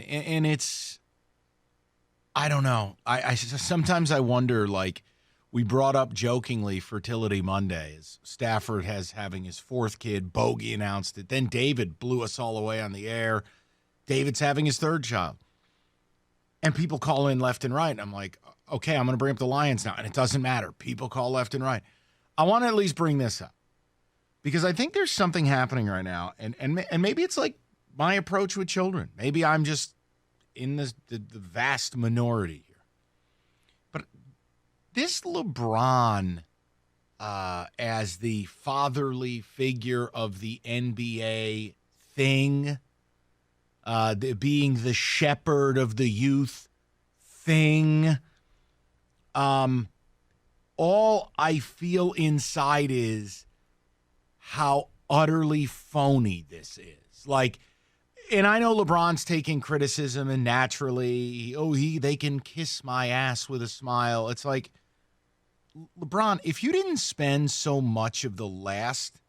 And it's, I don't know. I sometimes I wonder, like, we brought up jokingly Fertility Mondays. Stafford having his fourth kid. Bogey announced it. Then David blew us all away on the air. David's having his third child. And people call in left and right. And I'm like, okay, I'm going to bring up the Lions now. And it doesn't matter. People call left and right. I want to at least bring this up because I think there's something happening right now. And maybe it's like my approach with children. Maybe I'm just in the vast minority here. But this LeBron as the fatherly figure of the NBA thing, being the shepherd of the youth thing, all I feel inside is how utterly phony this is. Like, and I know LeBron's taking criticism, and naturally, they can kiss my ass with a smile. It's like, LeBron, if you didn't spend so much of the last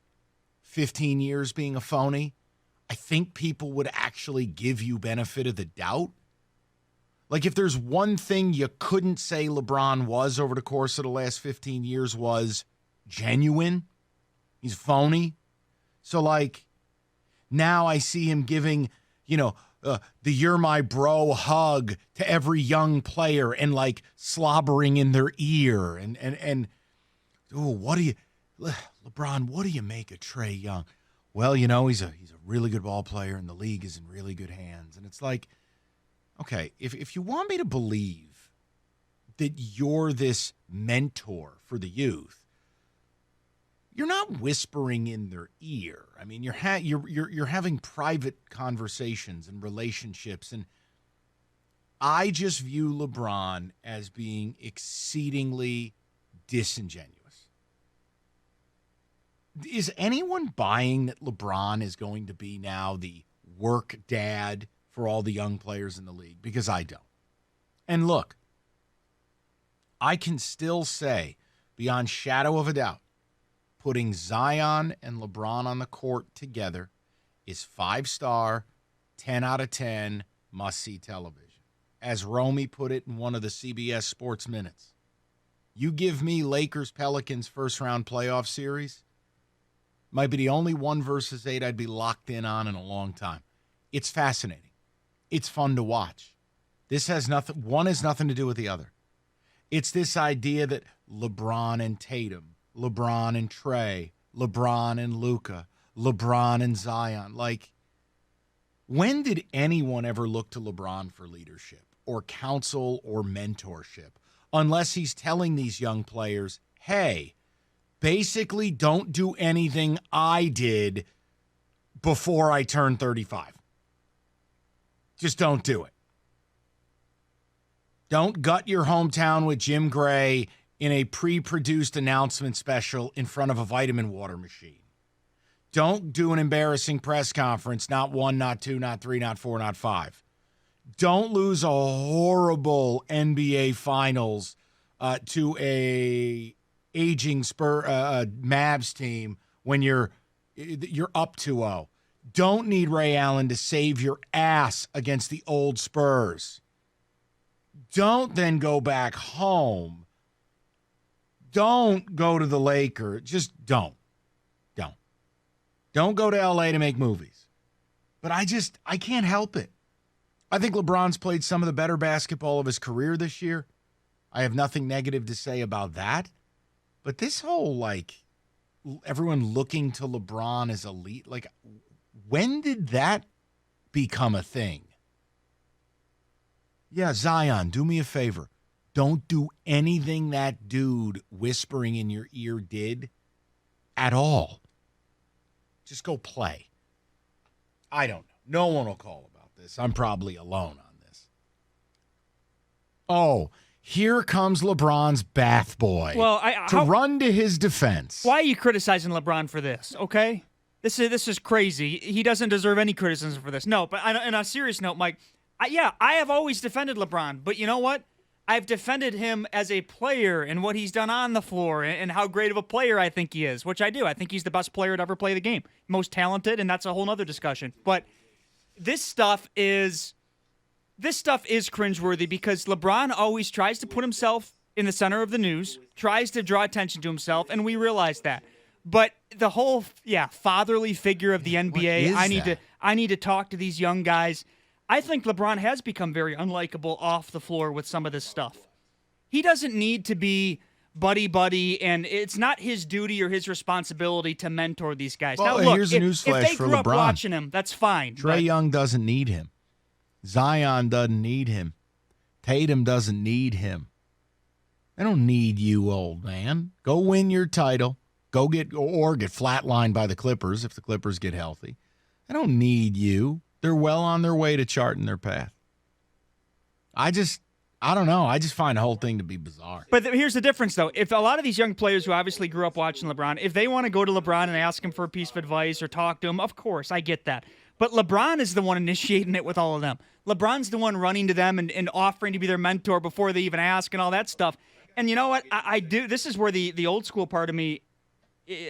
15 years being a phony, I think people would actually give you benefit of the doubt. Like, if there's one thing you couldn't say LeBron was over the course of the last 15 years was genuine, he's phony. So, like, now I see him giving, the "you're my bro" hug to every young player and, like, slobbering in their ear. And what do you, LeBron, what do you make of Trae Young? Well, he's a really good ball player and the league is in really good hands. And it's like, okay, if you want me to believe that you're this mentor for the youth, you're not whispering in their ear. I mean, you're having private conversations and relationships, and I just view LeBron as being exceedingly disingenuous. Is anyone buying that LeBron is going to be now the work dad for all the young players in the league? Because I don't. And look, I can still say, beyond shadow of a doubt, putting Zion and LeBron on the court together is 5-star, 10 out of 10, must-see television. As Romy put it in one of the CBS Sports Minutes, you give me Lakers-Pelicans first-round playoff series, might be the only 1 versus 8 I'd be locked in on in a long time. It's fascinating. It's fun to watch. One has nothing to do with the other. It's this idea that LeBron and Tatum, LeBron and Trae, LeBron and Luka, LeBron and Zion. Like, when did anyone ever look to LeBron for leadership or counsel or mentorship? Unless he's telling these young players, hey, basically don't do anything I did before I turned 35. Just don't do it. Don't gut your hometown with Jim Gray in a pre-produced announcement special in front of a vitamin water machine. Don't do an embarrassing press conference, not 1, not 2, not 3, not 4, not 5. Don't lose a horrible NBA Finals to a aging Mavs team when you're up 2-0. Don't need Ray Allen to save your ass against the old Spurs. Don't then go back home. Don't go to the Lakers. Just don't. Don't go to L.A. to make movies. But I can't help it. I think LeBron's played some of the better basketball of his career this year. I have nothing negative to say about that. But this whole, like, everyone looking to LeBron as elite, like, when did that become a thing? Yeah, Zion, do me a favor. Don't do anything that dude whispering in your ear did at all. Just go play. I don't know. No one will call about this. I'm probably alone on this. Oh, here comes LeBron's bath boy. Well, run to his defense. Why are you criticizing LeBron for this, okay? This is crazy. He doesn't deserve any criticism for this. No, but on a serious note, Mike, I have always defended LeBron. But you know what? I've defended him as a player and what he's done on the floor and how great of a player I think he is, which I do. I think he's the best player to ever play the game. Most talented, and that's a whole other discussion. But this stuff is this stuff is cringeworthy because LeBron always tries to put himself in the center of the news, tries to draw attention to himself, and we realize that. But the whole, fatherly figure of the NBA, I need to talk to these young guys. I think LeBron has become very unlikable off the floor with some of this stuff. He doesn't need to be buddy, and it's not his duty or his responsibility to mentor these guys. Well, now, look, here's a newsflash if they for grew up LeBron. watching him, that's fine. Trae Young doesn't need him. Zion doesn't need him. Tatum doesn't need him. I don't need you, old man. Go win your title. Go get flatlined by the Clippers if the Clippers get healthy. I don't need you. They're well on their way to charting their path. I don't know. I just find the whole thing to be bizarre. But here's the difference, though. If a lot of these young players who obviously grew up watching LeBron, if they want to go to LeBron and ask him for a piece of advice or talk to him, of course, I get that. But LeBron is the one initiating it with all of them. LeBron's the one running to them and offering to be their mentor before they even ask and all that stuff. And you know what? I do. This is where the old school part of me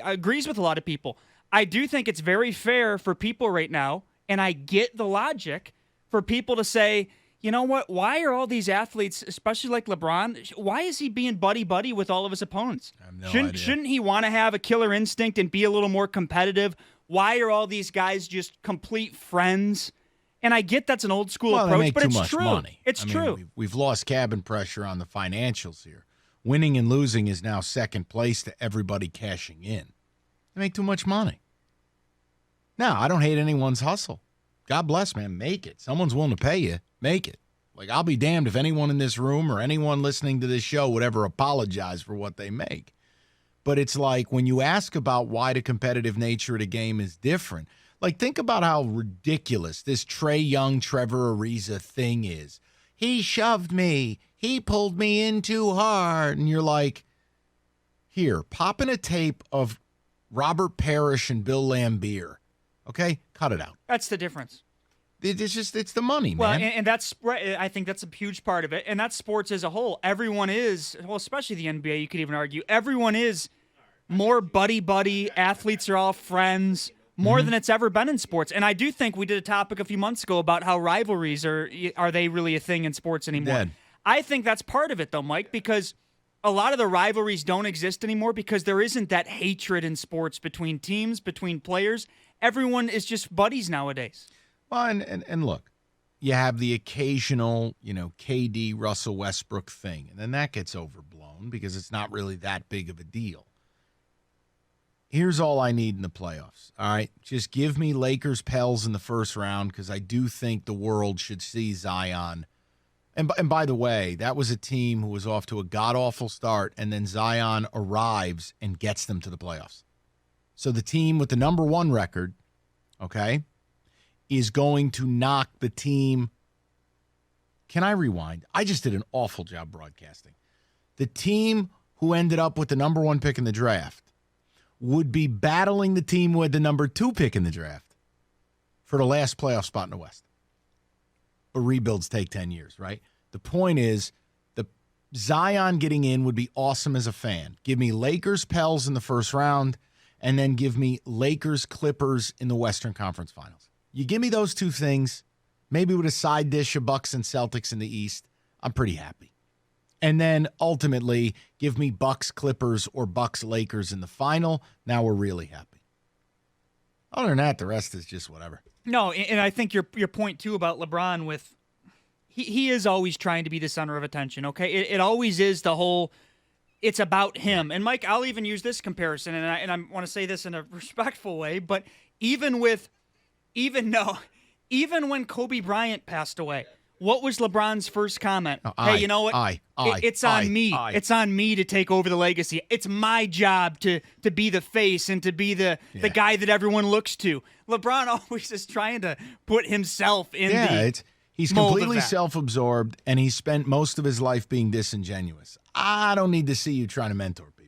agrees with a lot of people. I do think it's very fair for people right now, and I get the logic for people to say, you know what? Why are all these athletes, especially like LeBron, why is he being buddy-buddy with all of his opponents? I have no idea. Shouldn't he want to have a killer instinct and be a little more competitive? Why are all these guys just complete friends? And I get that's an old school Well, approach, they make but too it's much true. money. It's true. We've lost cabin pressure on the financials here. Winning and losing is now second place to everybody cashing in. They make too much money. Now, I don't hate anyone's hustle. God bless, man. Make it. Someone's willing to pay you. Make it. Like, I'll be damned if anyone in this room or anyone listening to this show would ever apologize for what they make. But it's like when you ask about why the competitive nature of the game is different, like, think about how ridiculous this Trae Young, Trevor Ariza thing is. He shoved me. He pulled me in too hard. And you're like, here, pop in a tape of Robert Parrish and Bill Lambier. Okay? Cut it out. That's the difference. It's the money, man. Well, and that's right. I think that's a huge part of it. And that's sports as a whole. Everyone is, well, especially the NBA, you could even argue, everyone is more buddy-buddy. Athletes are all friends. More than it's ever been in sports. And I do think we did a topic a few months ago about how rivalries are they really a thing in sports anymore? Dead. I think that's part of it, though, Mike, because a lot of the rivalries don't exist anymore because there isn't that hatred in sports between teams, between players. Everyone is just buddies nowadays. Well, and look, you have the occasional, KD, Russell Westbrook thing, and then that gets overblown because it's not really that big of a deal. Here's all I need in the playoffs, all right? Just give me Lakers Pels in the first round because I do think the world should see Zion. And by the way, that was a team who was off to a god-awful start, and then Zion arrives and gets them to the playoffs. So the team with the number one record, okay, is going to knock the team. Can I rewind? I just did an awful job broadcasting. The team who ended up with the number one pick in the draft would be battling the team with the number two pick in the draft for the last playoff spot in the West. But rebuilds take 10 years, right? The point is, the Zion getting in would be awesome as a fan. Give me Lakers Pels in the first round, and then give me Lakers Clippers in the Western Conference Finals. You give me those two things, maybe with a side dish of Bucks and Celtics in the East, I'm pretty happy. And then ultimately, give me Bucks Clippers or Bucks Lakers in the final. Now we're really happy. Other than that, the rest is just whatever. No, and I think your point too about LeBron with he is always trying to be the center of attention. Okay, it always is the whole. It's about him. And Mike, I'll even use this comparison, and I want to say this in a respectful way, but even when Kobe Bryant passed away. What was LeBron's first comment? Hey, you know what? It's on me. It's on me to take over the legacy. It's my job to be the face and to be the guy that everyone looks to. LeBron always is trying to put himself in he's completely self-absorbed, and he spent most of his life being disingenuous. I don't need to see you trying to mentor people.